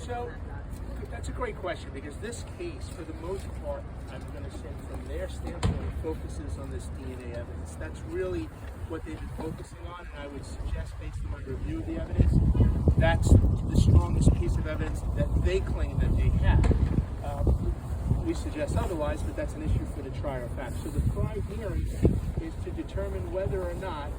So that's a great question, because this case, for the most part, I'm going to say from their standpoint, focuses on this DNA evidence. That's really what they've been focusing on, and I would suggest, based on my review of the evidence, that's the strongest piece of evidence that they claim that they have. We suggest otherwise, but that's an issue for the trier of fact. So the Frye hearing is to determine whether or not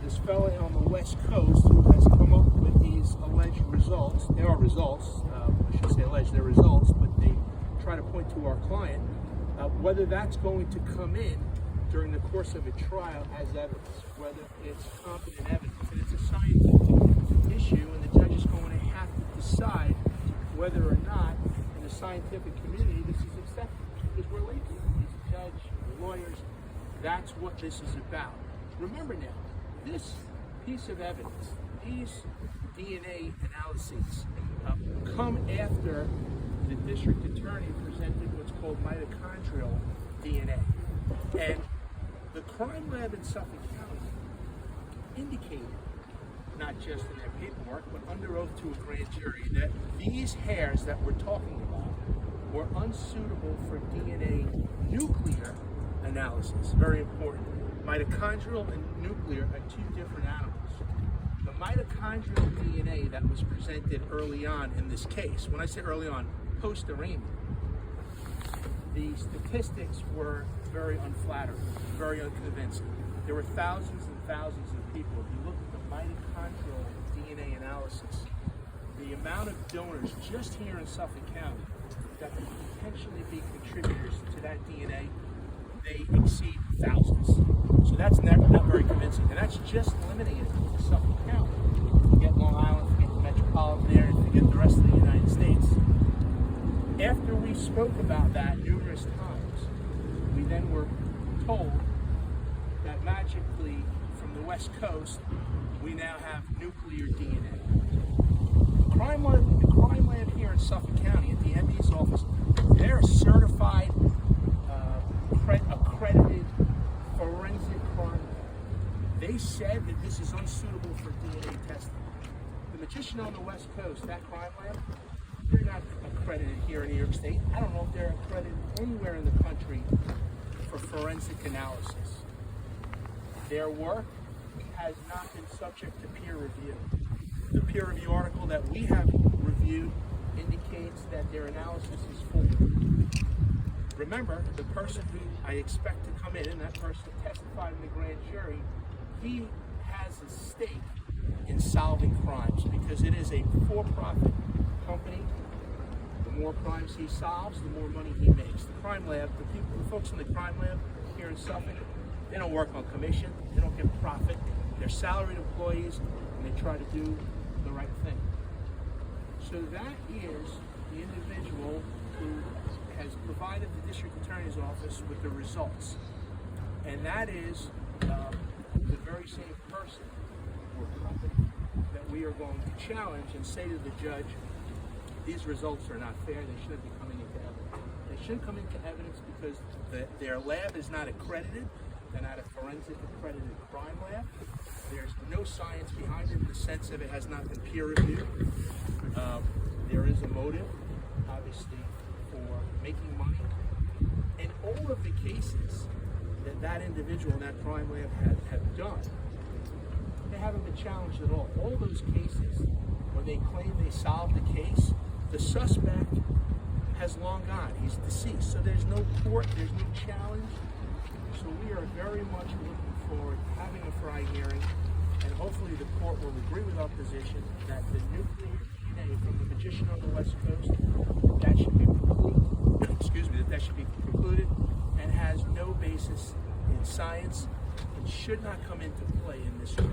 this fellow on the West Coast who has come up with these alleged results, they are results, I should say alleged, they're results, but they try to point to our client, whether that's going to come in during the course of a trial as evidence, whether it's competent evidence. And it's a scientific issue, and the judge is going to have to decide whether or not in the scientific community this is accepted, because we're late. He's a judge, we're lawyers, that's what this is about. Remember now, this piece of evidence, these DNA analyses, come after the district attorney presented what's called mitochondrial DNA. And the crime lab in Suffolk County indicated, not just in their paperwork, but under oath to a grand jury, that these hairs that we're talking about were unsuitable for DNA nuclear analysis. Very important. Mitochondrial and nuclear are two different animals. The mitochondrial DNA that was presented early on in this case, when I say early on, post-arraignment, the statistics were very unflattering, very unconvincing. There were thousands and thousands of people. If you look at the mitochondrial DNA analysis, the amount of donors just here in Suffolk County that could potentially be contributors to that DNA, they exceed thousands. So that's not very convincing. And that's just limiting it to Suffolk County. Forget Long Island, forget the metropolitan area, forget the rest of the United States. After we spoke about that numerous times, we then were told that magically from the West Coast, we now have nuclear DNA. The crime lab here in Suffolk County at the MD's office, they're a certified, accredited forensic crime lab. They said that this is unsuitable for DNA testing. The magician on the West Coast, that crime lab, they're not accredited here in New York State. I don't know if they're accredited anywhere in the country for forensic analysis. Their work has not been subject to peer review. The peer review article that we have reviewed indicates that their analysis is full. Remember, the person who I expect to come in, and that person testified in the grand jury, he has a stake in solving crimes because it is a for-profit company. The more crimes he solves, the more money he makes. The crime lab, the folks in the crime lab here in Suffolk, they don't work on commission, they don't get profit. They're salaried employees, and they try to do the right thing. So that is the individual who has provided the district attorney's office with the results. And that is the very same person or company that we are going to challenge and say to the judge, these results are not fair, they shouldn't be coming into evidence. They shouldn't come into evidence because their lab is not accredited. They're not a forensic accredited crime lab. There's no science behind it in the sense that it has not been peer reviewed. There is a motive, obviously, for making money. And all of the cases that individual in that crime lab have done, they haven't been challenged at all. All those cases, when they claim they solved the case, the suspect has long gone. He's deceased. So there's no court, there's no challenge. So we are very much looking forward to having a Frye hearing, and hopefully the court will agree with our position that the nuclear DNA from the magician on the West Coast, that should be precluded, that should be precluded and has no basis in science and should not come into play in this trial.